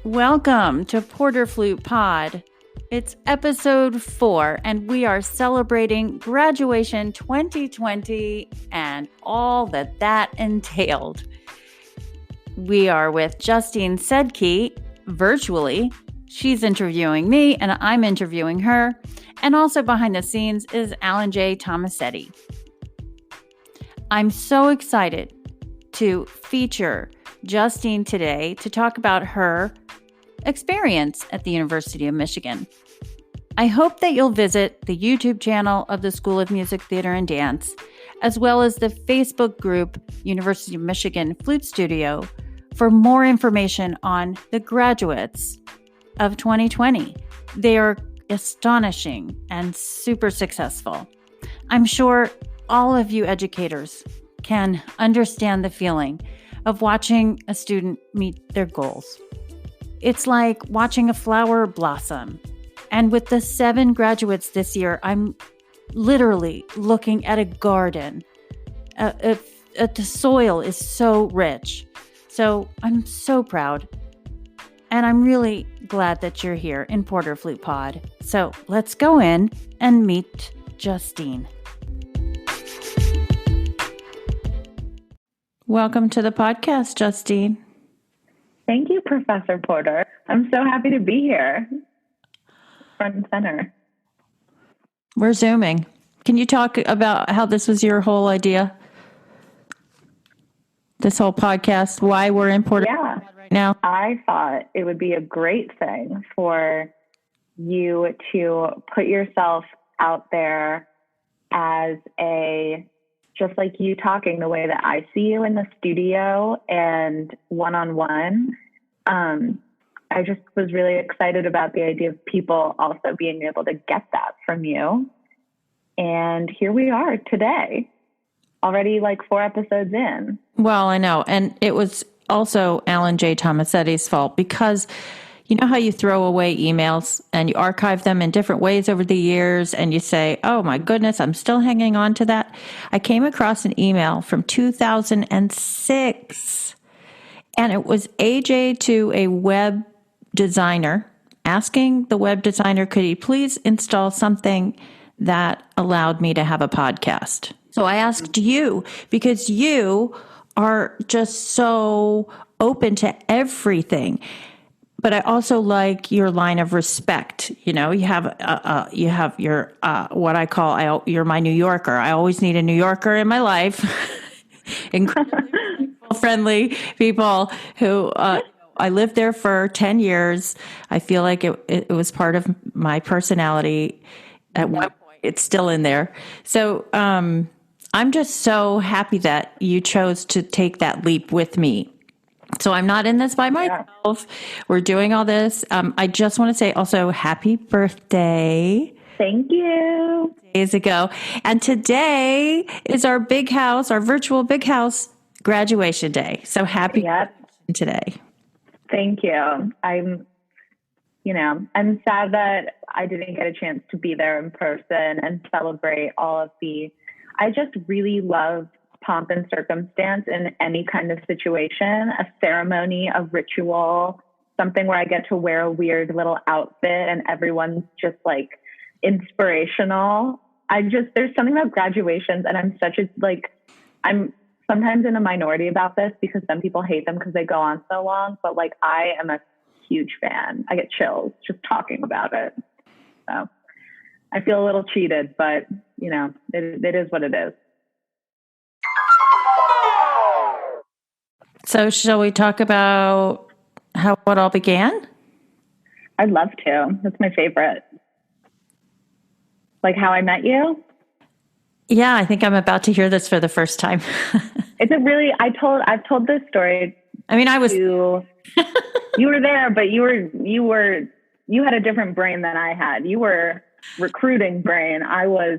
Welcome to Porter Flute Pod. It's episode 4, and we are celebrating graduation 2020 and all that entailed. We are with Justine Sedky virtually. She's interviewing me, and I'm interviewing her. And also behind the scenes is Alan J. Tomasetti. I'm so excited to feature Justine today to talk about her experience at the University of Michigan. I hope that you'll visit the YouTube channel of the School of Music, Theater, and Dance, as well as the Facebook group University of Michigan Flute Studio for more information on the graduates of 2020. They are astonishing and super successful. I'm sure all of you educators can understand the feeling of watching a student meet their goals. It's like watching a flower blossom. And with the 7 graduates this year, I'm literally looking at a garden. The soil is so rich. So I'm so proud. And I'm really glad that you're here in Porter Flute Pod. So let's go in and meet Justine. Welcome to the podcast, Justine. Thank you, Professor Porter. I'm so happy to be here, front and center. We're Zooming. Can you talk about how this was your whole idea? This whole podcast, why we're in Porter right now? I thought it would be a great thing for you to put yourself out there as just like you talking the way that I see you in the studio and one-on-one. I just was really excited about the idea of people also being able to get that from you. And here we are today, already like 4 episodes in. Well, I know. And it was also Alan J. Tomasetti's fault because you know how you throw away emails and you archive them in different ways over the years and you say, oh my goodness, I'm still hanging on to that. I came across an email from 2006 and it was AJ to a web designer asking the web designer, could he please install something that allowed me to have a podcast? So I asked you because you are just so open to everything. But I also like your line of respect. You know, you have your what I call you're my New Yorker. I always need a New Yorker in my life. Incredibly friendly people who I lived there for 10 years. I feel like it was part of my personality. At one point, it's still in there. So I'm just so happy that you chose to take that leap with me. So I'm not in this by myself. Yeah. We're doing all this. I just want to say also happy birthday. Thank you. Days ago. And today is our big house, our virtual big house graduation day. So happy graduation today. Thank you. I'm sad that I didn't get a chance to be there in person and celebrate all of I just really love pomp and circumstance in any kind of situation, a ceremony, a ritual, something where I get to wear a weird little outfit and everyone's just like inspirational. There's something about graduations and I'm sometimes in a minority about this because some people hate them because they go on so long, but like I am a huge fan. I get chills just talking about it. So I feel a little cheated, but it is what it is. So shall we talk about how it all began? I'd love to. That's my favorite. Like how I met you? Yeah, I think I'm about to hear this for the first time. I've told this story. I mean, you were there, but you had a different brain than I had. You were recruiting brain. I was,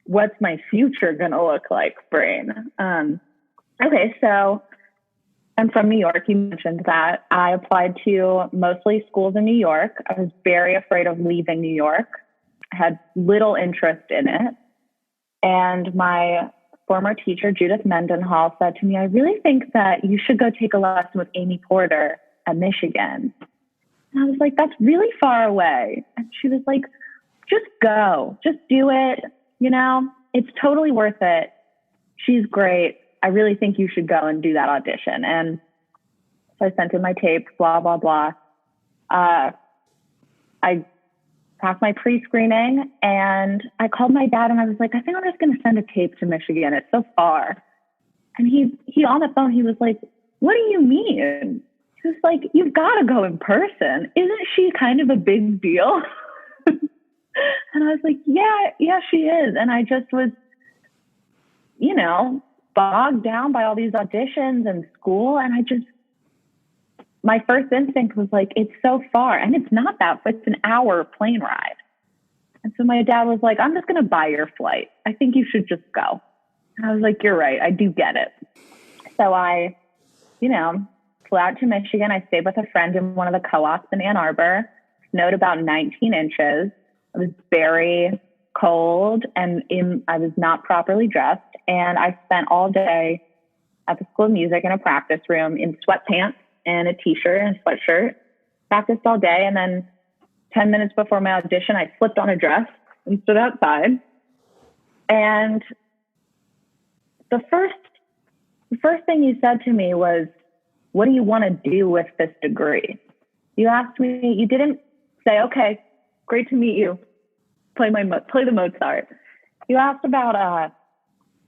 what's my future going to look like brain? Okay. So I'm from New York. You mentioned that. I applied to mostly schools in New York. I was very afraid of leaving New York. I had little interest in it. And my former teacher, Judith Mendenhall, said to me, I really think that you should go take a lesson with Amy Porter. at Michigan. And I was like, that's really far away. And she was like, just go, just do it. You know, it's totally worth it. She's great. I really think you should go and do that audition. And so I sent in my tape, blah, blah, blah. I passed my pre-screening and I called my dad and I was like, I think I'm just going to send a tape to Michigan. It's so far. And he on the phone, he was like, what do you mean? He was like, you've got to go in person. Isn't she kind of a big deal? And I was like, yeah, she is. And I just was, you know, bogged down by all these auditions and school. And my first instinct was like, it's so far. And it's not that, it's an hour plane ride. And so my dad was like, I'm just going to buy your flight. I think you should just go. And I was like, you're right. I do get it. So I, you know, flew out to Michigan. I stayed with a friend in one of the co-ops in Ann Arbor. Snowed about 19 inches. It was very cold and I was not properly dressed. And I spent all day at the School of Music in a practice room in sweatpants and a t-shirt and a sweatshirt. Practiced all day. And then 10 minutes before my audition, I slipped on a dress and stood outside. And the first thing you said to me was, what do you want to do with this degree? You asked me, you didn't say, okay, great to meet you. Play the Mozart. You asked about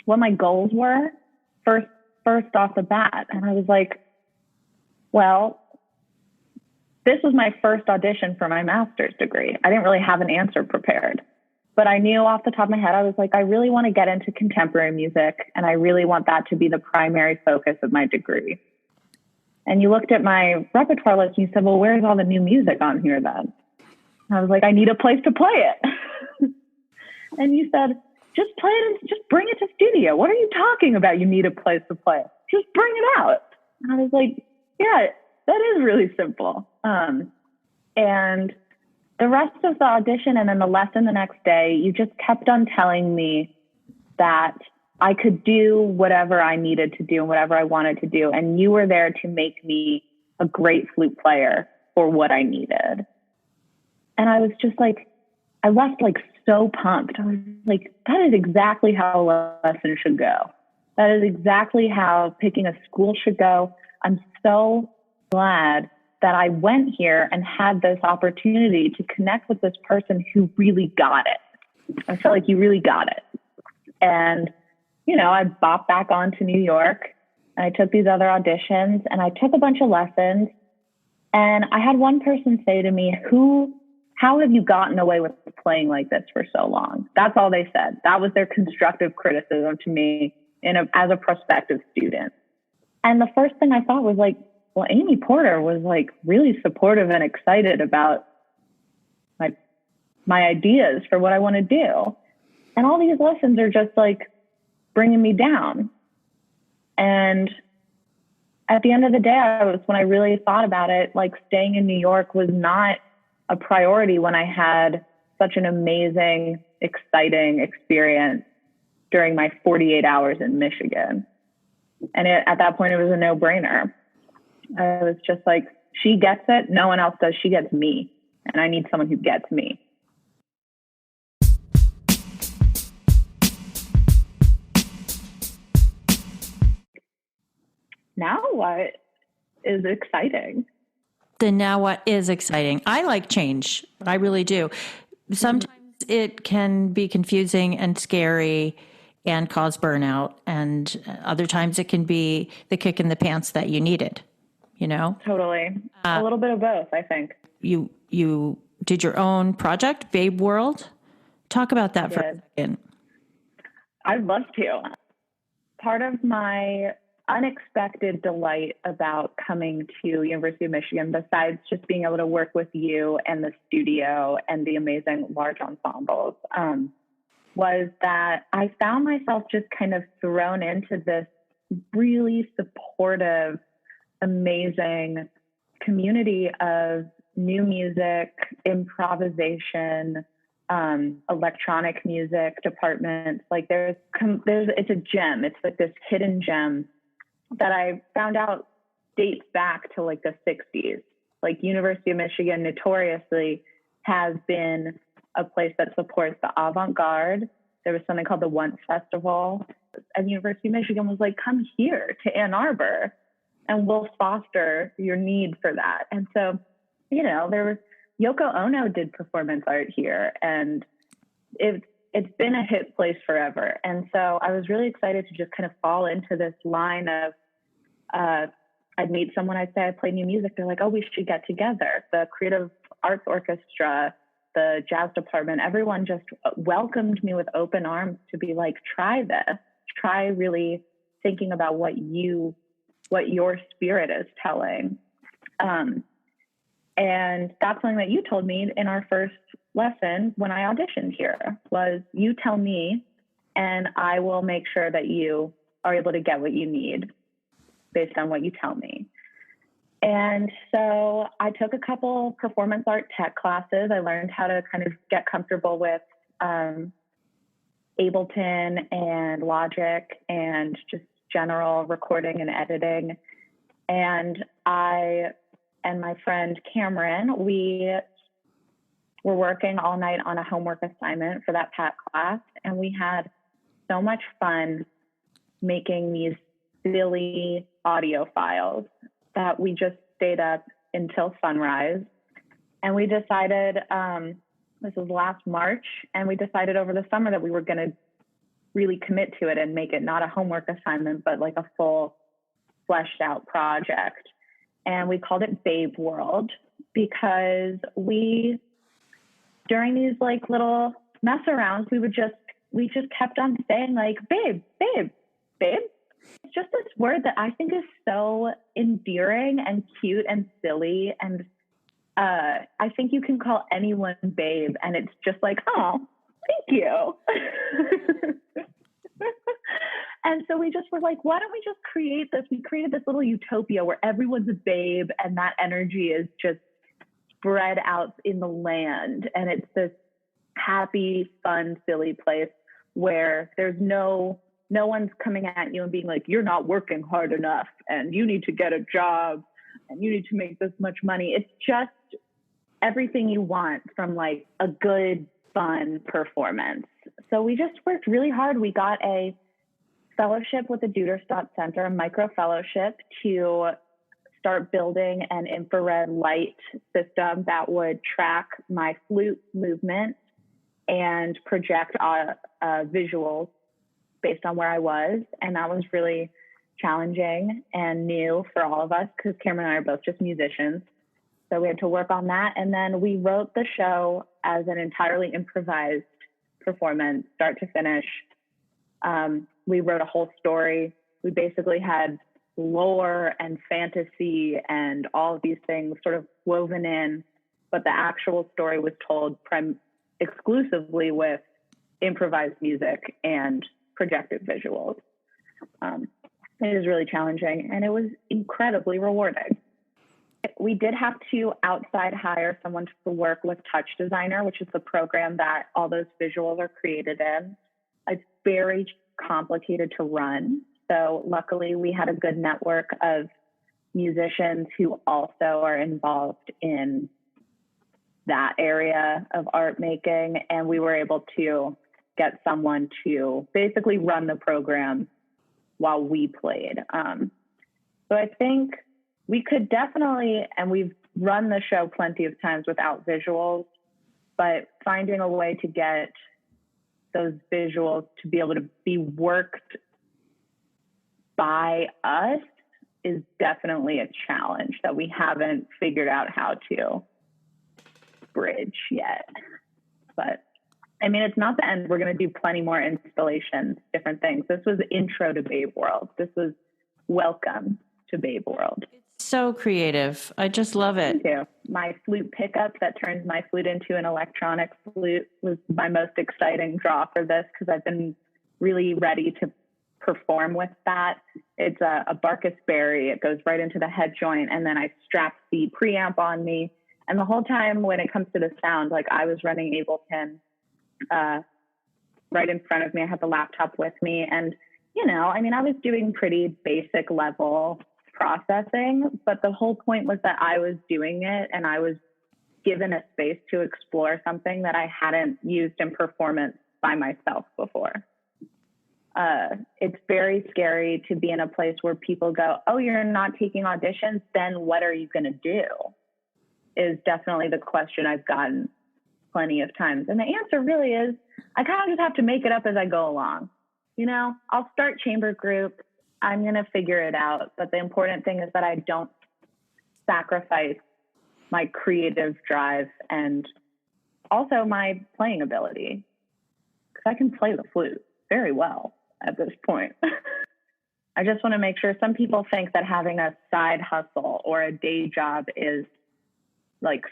what my goals were first off the bat. And I was like, well, this was my first audition for my master's degree. I didn't really have an answer prepared, but I knew off the top of my head, I was like, I really want to get into contemporary music and I really want that to be the primary focus of my degree. And you looked at my repertoire list and you said, well, where's all the new music on here then? And I was like, I need a place to play it. And you said, just play it and just bring it to studio. What are you talking about? You need a place to play it. Just bring it out. And I was like, yeah, that is really simple. And the rest of the audition and then the lesson the next day, you just kept on telling me that I could do whatever I needed to do and whatever I wanted to do. And you were there to make me a great flute player for what I needed. And I was just like, I left like so pumped. I was like, that is exactly how a lesson should go. That is exactly how picking a school should go. I'm so glad that I went here and had this opportunity to connect with this person who really got it. I felt like you really got it. And, you know, I bopped back on to New York and I took these other auditions and I took a bunch of lessons. And I had one person say to me, how have you gotten away with playing like this for so long? That's all they said. That was their constructive criticism to me as a prospective student. And the first thing I thought was like, well, Amy Porter was like really supportive and excited about my ideas for what I want to do. And all these lessons are just like bringing me down. And at the end of the day, when I really thought about it, like staying in New York was not a priority when I had such an amazing, exciting experience during my 48 hours in Michigan. And at that point, it was a no-brainer. I was just like, she gets it. No one else does. She gets me. And I need someone who gets me. Now what is exciting? The now what is exciting. I like change. I really do. Sometimes it can be confusing and scary and cause burnout. And other times it can be the kick in the pants that you needed, you know? Totally. A little bit of both, I think. You did your own project, Babe World. Talk about that for a second. I'd love to. Part of my unexpected delight about coming to University of Michigan, besides just being able to work with you and the studio and the amazing large ensembles, was that I found myself just kind of thrown into this really supportive, amazing community of new music, improvisation, electronic music departments. Like it's a gem. It's like this hidden gem that I found out dates back to like the 60s. Like University of Michigan notoriously has been a place that supports the avant-garde. There was something called the Once Festival, and University of Michigan was like, come here to Ann Arbor and we'll foster your need for that. And so, you know, there was Yoko Ono did performance art here, and it's been a hit place forever. And so I was really excited to just kind of fall into this line of, I'd meet someone, I'd say I play new music. They're like, oh, we should get together. The Creative Arts Orchestra, the jazz department, everyone just welcomed me with open arms to be like, try this, try really thinking about what your spirit is telling. And that's something that you told me in our first lesson when I auditioned here was, you tell me and I will make sure that you are able to get what you need based on what you tell me. And so I took a couple performance art tech classes. I learned how to kind of get comfortable with Ableton and Logic and just general recording and editing. And I and my friend Cameron, we were working all night on a homework assignment for that PAT class. And we had so much fun making these silly audio files that we just stayed up until sunrise. And we decided, this was last March, and we decided over the summer that we were going to really commit to it and make it not a homework assignment, but like a full fleshed out project. And we called it Babe World because during these like little mess arounds, we just kept on saying like, babe, babe, babe. It's just this word that I think is so endearing and cute and silly. And I think you can call anyone babe and it's just like, oh, thank you. And so we just were like, why don't we just create this? We created this little utopia where everyone's a babe and that energy is just spread out in the land. And it's this happy, fun, silly place where there's no one's coming at you and being like, you're not working hard enough and you need to get a job and you need to make this much money. It's just everything you want from like a good, fun performance. So we just worked really hard. We got a fellowship with the Duderstadt Center, a micro fellowship, to start building an infrared light system that would track my flute movement and project visuals based on where I was. And that was really challenging and new for all of us because Cameron and I are both just musicians. So we had to work on that. And then we wrote the show as an entirely improvised performance, start to finish. We wrote a whole story. We basically had lore and fantasy and all of these things sort of woven in, but the actual story was told exclusively with improvised music and projected visuals. It was really challenging and it was incredibly rewarding. We did have to outside hire someone to work with Touch Designer, which is the program that all those visuals are created in. It's very complicated to run. So luckily we had a good network of musicians who also are involved in that area of art making. And we were able to get someone to basically run the program while we played. So I think we could definitely, and we've run the show plenty of times without visuals, but finding a way to get those visuals to be able to be worked by us is definitely a challenge that we haven't figured out how to bridge yet. But I mean, it's not the end. We're going to do plenty more installations, different things. This was intro to Babe World. This was welcome to Babe World. It's so creative. I just love it. Thank you. My flute pickup that turns my flute into an electronic flute was my most exciting draw for this because I've been really ready to perform with that. It's a Barkus Berry. It goes right into the head joint, and then I strap the preamp on me. And the whole time when it comes to the sound, like I was running Ableton right in front of me. I had the laptop with me, and I was doing pretty basic level processing, but the whole point was that I was doing it and I was given a space to explore something that I hadn't used in performance by myself before. It's very scary to be in a place where people go, oh, you're not taking auditions, then what are you going to do? Is definitely the question I've gotten plenty of times. And the answer really is, I kind of just have to make it up as I go along. You know, I'll start chamber groups. I'm going to figure it out. But the important thing is that I don't sacrifice my creative drive and also my playing ability, because I can play the flute very well at this point. I just want to make sure. Some people think that having a side hustle or a day job is like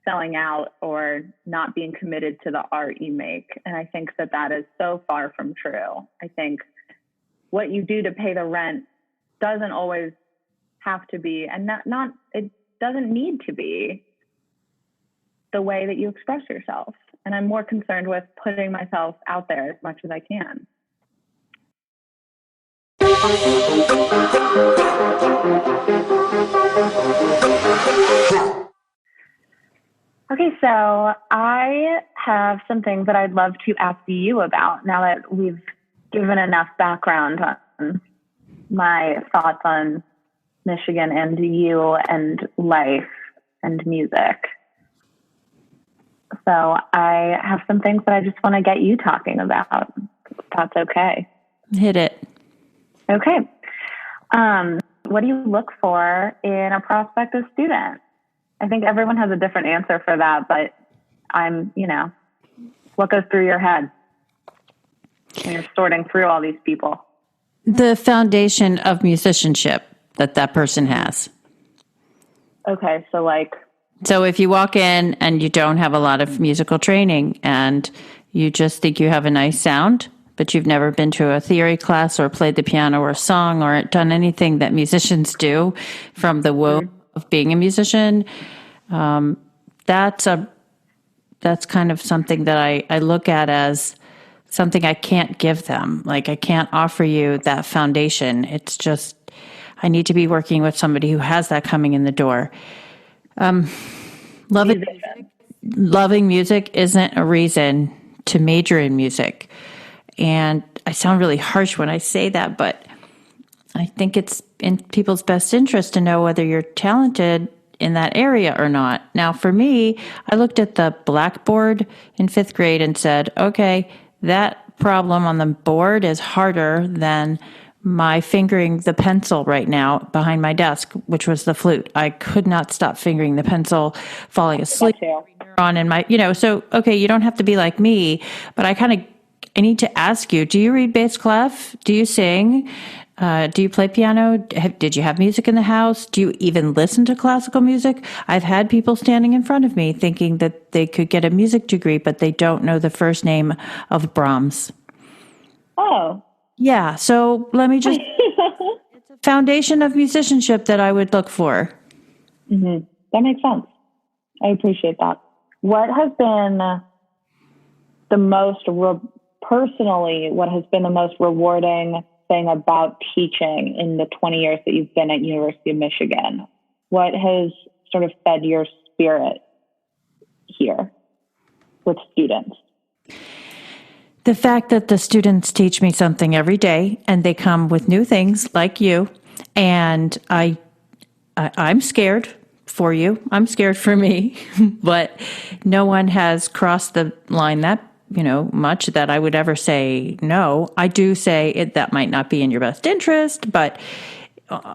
selling out or not being committed to the art you make. And I think that that is so far from true. I think what you do to pay the rent doesn't always have to be, and it doesn't need to be the way that you express yourself. And I'm more concerned with putting myself out there as much as I can. Okay, so I have some things that I'd love to ask you about now that we've given enough background on my thoughts on Michigan and you and life and music. So I have some things that I just want to get you talking about, if that's okay. Hit it. Okay. What do you look for in a prospective student? I think everyone has a different answer for that, but what goes through your head when you're sorting through all these people? The foundation of musicianship that person has. Okay, so if you walk in and you don't have a lot of musical training and you just think you have a nice sound, but you've never been to a theory class or played the piano or a song or done anything that musicians do from the womb of being a musician, that's kind of something that I look at as something I can't give them. Like, I can't offer you that foundation. It's just, I need to be working with somebody who has that coming in the door. Loving music isn't a reason to major in music. And I sound really harsh when I say that, but I think it's in people's best interest to know whether you're talented in that area or not. Now, for me, I looked at the blackboard in 5th grade and said, okay, that problem on the board is harder than my fingering the pencil right now behind my desk, which was the flute. I could not stop fingering the pencil, falling asleep on in my, so, okay, you don't have to be like me, but I need to ask you, do you read bass clef? Do you sing? Do you play piano? Did you have music in the house? Do you even listen to classical music? I've had people standing in front of me thinking that they could get a music degree, but they don't know the first name of Brahms. Oh. Yeah, so let me just... It's a foundation of musicianship that I would look for. Mm-hmm. That makes sense. I appreciate that. What has been the most... Personally, what has been the most rewarding thing about teaching in the 20 years that you've been at University of Michigan? What has sort of fed your spirit here with students? The fact that the students teach me something every day and they come with new things like you, and I'm scared for you. I'm scared for me, but no one has crossed the line that much that I would ever say no. I do say that might not be in your best interest, but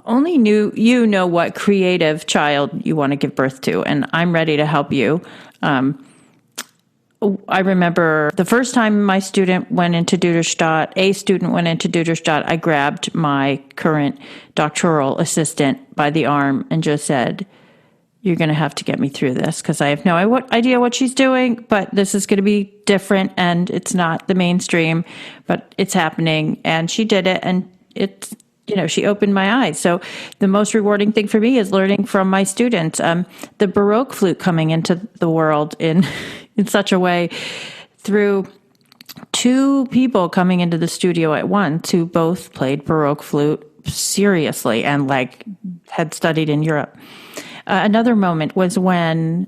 only you know what creative child you want to give birth to, and I'm ready to help you. I remember the first time a student went into Duderstadt, I grabbed my current doctoral assistant by the arm and just said, you're going to have to get me through this because I have no idea what she's doing, but this is going to be different and it's not the mainstream, but it's happening. And she did it, and it's, she opened my eyes. So the most rewarding thing for me is learning from my students. The Baroque flute coming into the world in such a way through two people coming into the studio at once who both played Baroque flute, seriously and like had studied in Europe. Another moment was when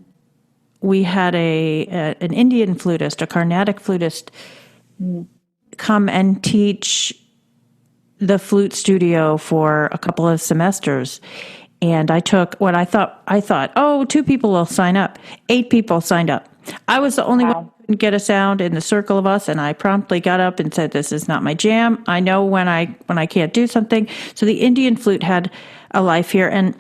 we had an Indian flutist, a Carnatic flutist, come and teach the flute studio for a couple of semesters. And I took what I thought, oh, 2 people will sign up. 8 people signed up. I was the only one who couldn't get a sound in the circle of us, and I promptly got up and said, this is not my jam. I know when I can't do something. So the Indian flute had a life here. And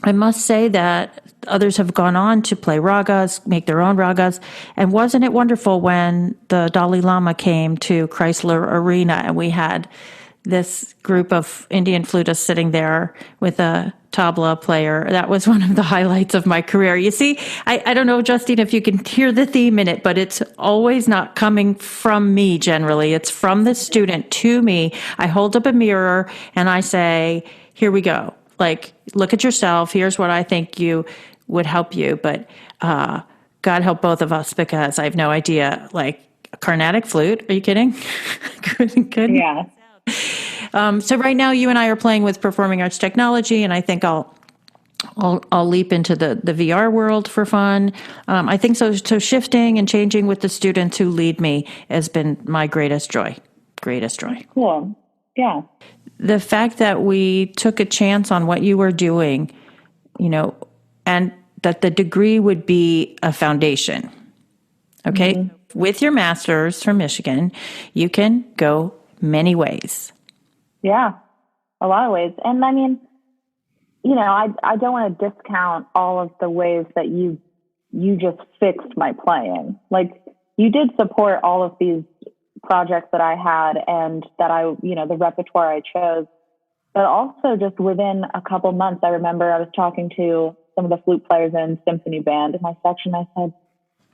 I must say that others have gone on to play ragas, make their own ragas. And wasn't it wonderful when the Dalai Lama came to Chrysler Arena and we had this group of Indian flutists sitting there with a tabla player? That was one of the highlights of my career. You see, I don't know, Justine, if you can hear the theme in it, but it's always not coming from me generally. It's from the student to me. I hold up a mirror and I say, here we go. Like, look at yourself. Here's what I think would help you. But God help both of us, because I have no idea. Like, a Carnatic flute. Are you kidding? Couldn't. Yeah. So right now you and I are playing with performing arts technology, and I think I'll leap into the VR world for fun. I think so shifting and changing with the students who lead me has been my greatest joy. Cool. Yeah. The fact that we took a chance on what you were doing, and that the degree would be a foundation. Okay. Mm-hmm. With your master's from Michigan, you can go many ways. Yeah, a lot of ways. And I mean, I don't want to discount all of the ways that you just fixed my playing. Like, you did support all of these projects that I had and that the repertoire I chose, but also just within a couple months, I remember I was talking to some of the flute players in symphony band in my section. I said,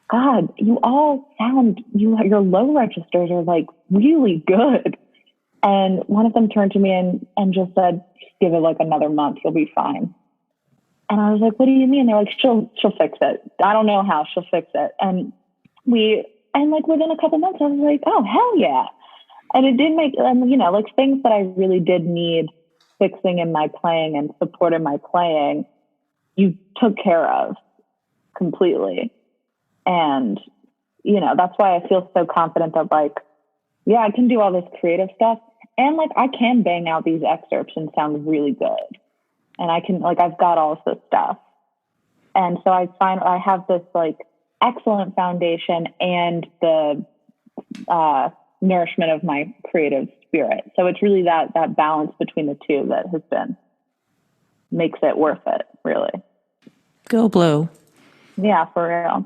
God, you all sound, your low registers are like really good. And one of them turned to me and just said, just give it like another month, you'll be fine. And I was like, what do you mean? They're like, she'll fix it. I don't know how, she'll fix it. And like within a couple months, I was like, oh, hell yeah. And it did make, like things that I really did need fixing in my playing and support in my playing, you took care of completely. And, that's why I feel so confident that like, yeah, I can do all this creative stuff. And like, I can bang out these excerpts and sound really good. And I can, like, I've got all of this stuff. And so I find I have this like excellent foundation and the nourishment of my creative spirit. So it's really that balance between the two that makes it worth it, really. Go Blue. Yeah, for real.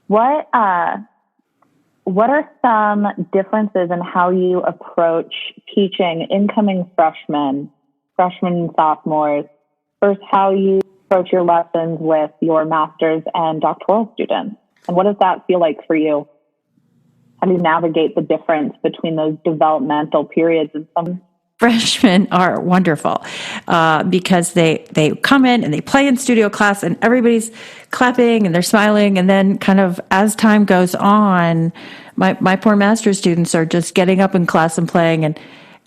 What are some differences in how you approach teaching incoming freshmen and sophomores versus how you approach your lessons with your master's and doctoral students? And what does that feel like for you? How do you navigate the difference between those developmental periods and some? Freshmen are wonderful because they come in and they play in studio class and everybody's clapping and they're smiling. And then kind of as time goes on, my poor master's students are just getting up in class and playing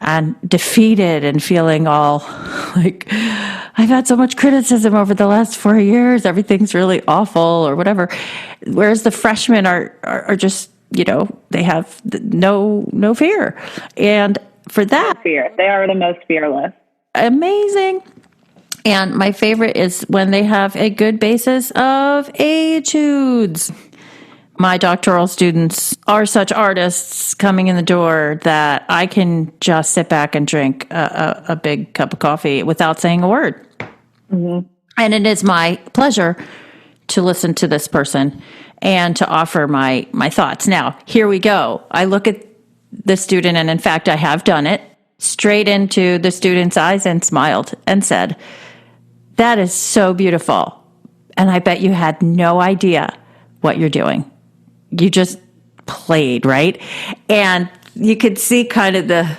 and defeated and feeling all like, I've had so much criticism over the last 4 years. Everything's really awful or whatever. Whereas the freshmen are just, they have no fear. And for that, fear. They are the most fearless. Amazing. And my favorite is when they have a good basis of etudes. My doctoral students are such artists coming in the door that I can just sit back and drink a big cup of coffee without saying a word. Mm-hmm. And it is my pleasure to listen to this person and to offer my thoughts. Now, here we go. I look at the student, and in fact, I have done it, straight into the student's eyes and smiled and said, that is so beautiful. And I bet you had no idea what you're doing. You just played, right? And you could see kind of the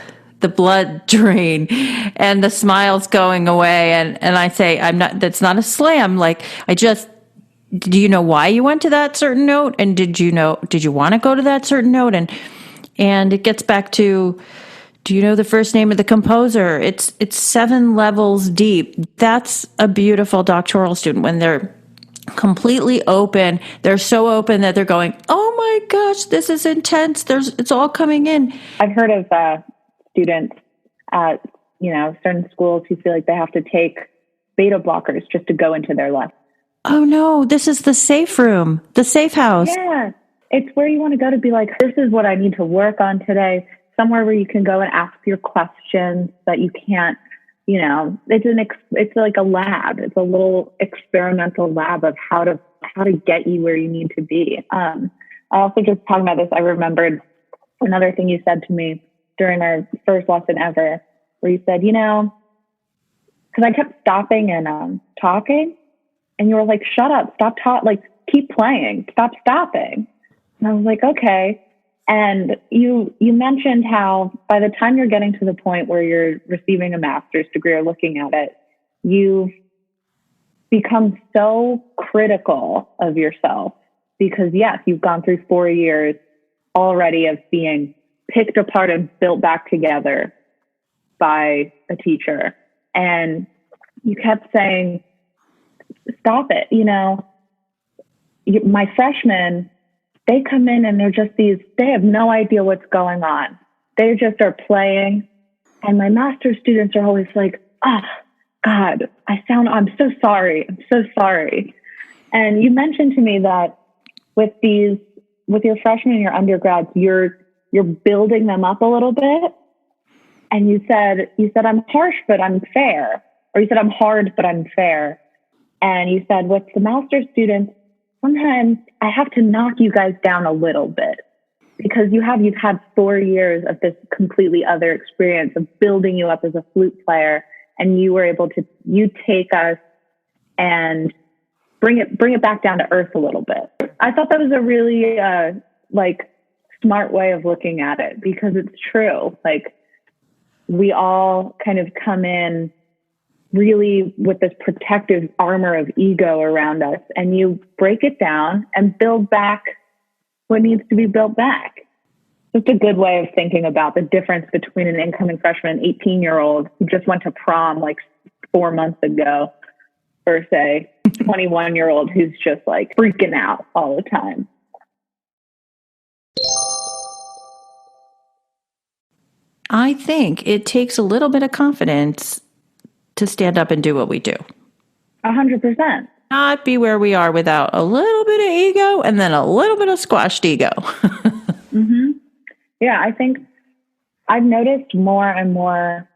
blood drain and the smiles going away. And I say, that's not a slam. Like, I just do you know why you went to that certain note? And did you want to go to that certain note? And it gets back to, do you know the first name of the composer? It's 7 levels deep. That's a beautiful doctoral student when they're completely open. They're so open that they're going, oh my gosh, this is intense. It's all coming in. I've heard of students at, certain schools who feel like they have to take beta blockers just to go into their lesson. Oh no, this is the safe room, the safe house. Yeah. It's where you want to go to be like, this is what I need to work on today. Somewhere where you can go and ask your questions that you can't, it's like a lab. It's a little experimental lab of how to get you where you need to be. I also, just talking about this, I remembered another thing you said to me during our first lesson ever, where you said, because I kept stopping and talking, and you were like, shut up, stop talking, like keep playing, stop stopping. And I was like, okay. And you mentioned how by the time you're getting to the point where you're receiving a master's degree or looking at it, you've become so critical of yourself because, yes, you've gone through 4 years already of being picked apart and built back together by a teacher. And you kept saying, stop it. My freshmen, they come in and they're just they have no idea what's going on. They just are playing. And my master's students are always like, God, I'm so sorry. I'm so sorry. And you mentioned to me that with your freshmen and your undergrads, you're building them up a little bit. And you said, I'm harsh, but I'm fair. Or you said, I'm hard, but I'm fair. And you said, with the master's students, sometimes I have to knock you guys down a little bit because you've had 4 years of this completely other experience of building you up as a flute player. And you were able to, take us and bring it back down to earth a little bit. I thought that was a really, smart way of looking at it because it's true. Like we all kind of come in really with this protective armor of ego around us, and you break it down and build back what needs to be built back. Just a good way of thinking about the difference between an incoming freshman and 18-year-old who just went to prom like 4 months ago versus a 21-year-old who's just like freaking out all the time. I think it takes a little bit of confidence to stand up and do what we do. 100%. Not be where we are without a little bit of ego and then a little bit of squashed ego. Mm-hmm. Yeah, I think I've noticed more and more,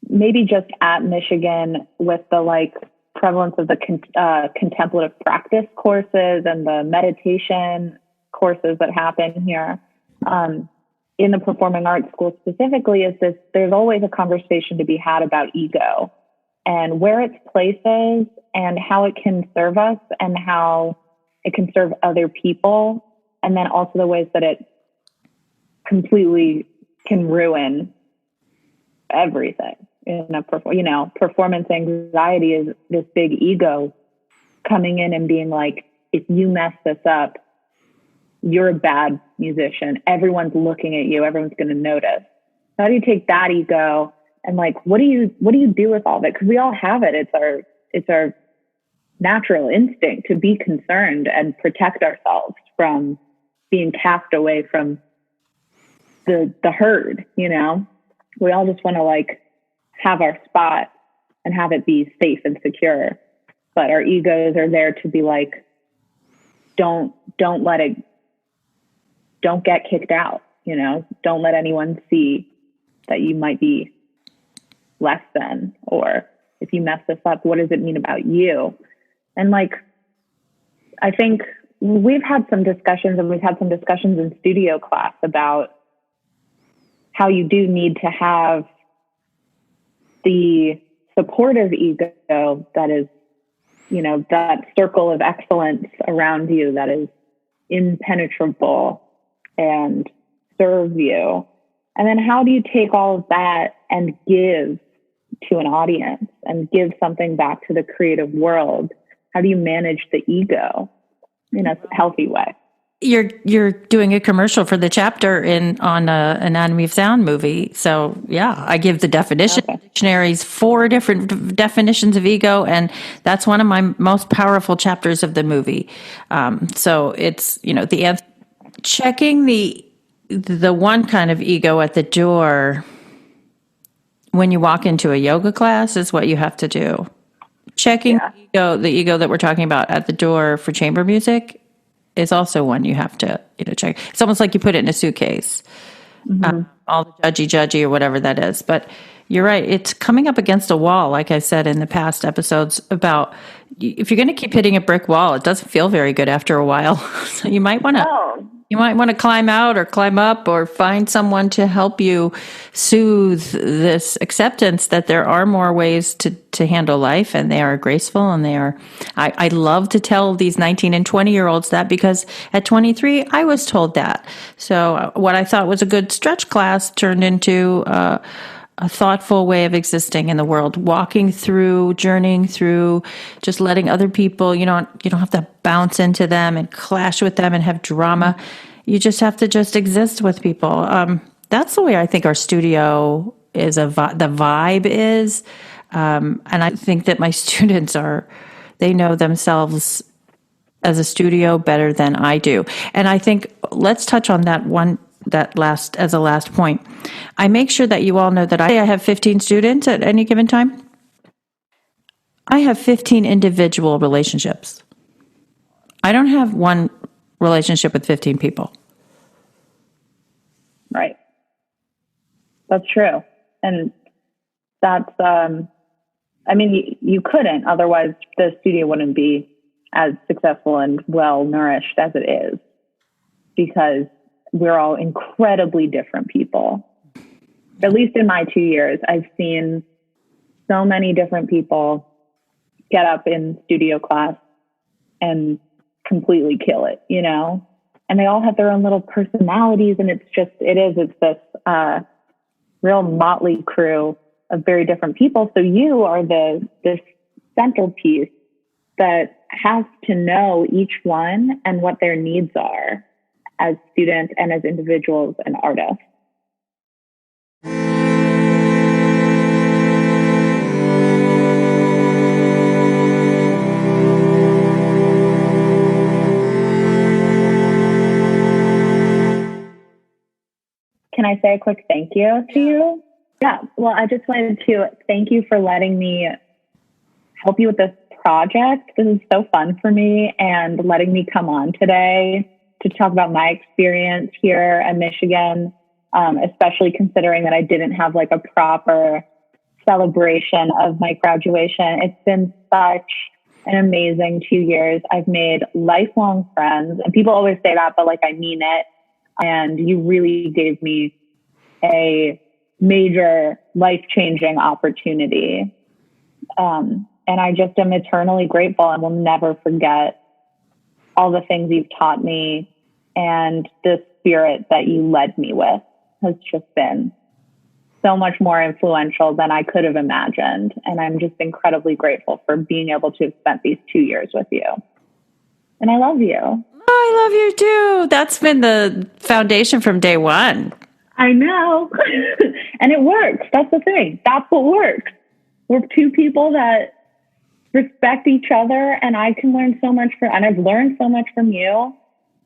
maybe just at Michigan, with the prevalence of the contemplative practice courses and the meditation courses that happen here. In the performing arts school specifically, there's always a conversation to be had about ego and where its place is and how it can serve us and how it can serve other people. And then also the ways that it completely can ruin everything in a performance anxiety is this big ego coming in and being like, if you mess this up, you're a bad musician. Everyone's looking at you. Everyone's going to notice. How do you take that ego and what do you do with all of it? Because we all have it. It's our natural instinct to be concerned and protect ourselves from being cast away from the herd. We all just want to have our spot and have it be safe and secure. But our egos are there to be like, don't let it. Don't get kicked out, don't let anyone see that you might be less than, or if you mess this up, what does it mean about you? And I think we've had some discussions in studio class about how you do need to have the supportive ego that is, that circle of excellence around you that is impenetrable and serve you. And then how do you take all of that and give to an audience and give something back to the creative world? how do you manage the ego in a healthy way? You're doing a commercial for the chapter on Anatomy of Sound movie. So yeah, I give the dictionaries 4 different definitions of ego, and that's one of my most powerful chapters of the movie. So it's checking the one kind of ego at the door when you walk into a yoga class is what you have to do. Checking the ego that we're talking about at the door for chamber music is also one you have to check. It's almost like you put it in a suitcase, all the judgy or whatever that is. But you're right. It's coming up against a wall, like I said in the past episodes, about if you're going to keep hitting a brick wall, it doesn't feel very good after a while. So you might want to climb out or climb up or find someone to help you soothe this acceptance that there are more ways to handle life, and they are graceful, and they are, I love to tell these 19 and 20-year-olds that, because at 23, I was told that. So what I thought was a good stretch class turned into a thoughtful way of existing in the world, walking through, journeying through, just letting other people, you don't have to bounce into them and clash with them and have drama. You just have to just exist with people. That's the way I think our studio is, the vibe is. And I think that my students they know themselves as a studio better than I do. And I think let's touch on as a last point. I make sure that you all know that I have 15 students at any given time. I have 15 individual relationships. I don't have one relationship with 15 people. Right. That's true. And that's, you couldn't, otherwise the studio wouldn't be as successful and well nourished as it is, because we're all incredibly different people. At least in my 2 years, I've seen so many different people get up in studio class and completely kill it, and they all have their own little personalities. And it's this real motley crew of very different people. So you are this centerpiece that has to know each one and what their needs are as students and as individuals and artists. Can I say a quick thank you to you? Yeah. Well, I just wanted to thank you for letting me help you with this project. This is so fun for me, and letting me come on today to talk about my experience here at Michigan, especially considering that I didn't have like a proper celebration of my graduation. It's been such an amazing 2 years. I've made lifelong friends, and people always say that, but I mean it. And you really gave me a major life-changing opportunity. And I just am eternally grateful and will never forget all the things you've taught me, and the spirit that you led me with has just been so much more influential than I could have imagined. And I'm just incredibly grateful for being able to have spent these 2 years with you. And I love you. I love you too. That's been the foundation from day one. I know. And it works. That's the thing. That's what works. We're two people that respect each other, and I can learn so much and I've learned so much from you.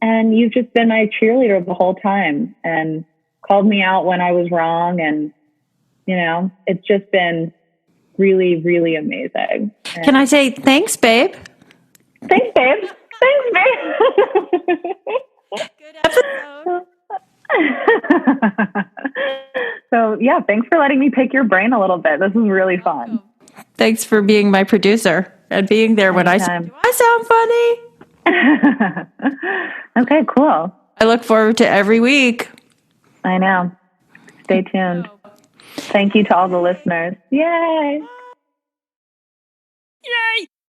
And you've just been my cheerleader the whole time and called me out when I was wrong. And, it's just been really, really amazing. And can I say thanks, babe? Thanks, babe. Thanks, babe. Good episode. So, yeah, thanks for letting me pick your brain a little bit. This is really fun. Thanks for being my producer and being there when I said, do I sound funny? Okay, cool. I look forward to every week. I know. Stay tuned. Thank you to all the listeners. Yay. Yay.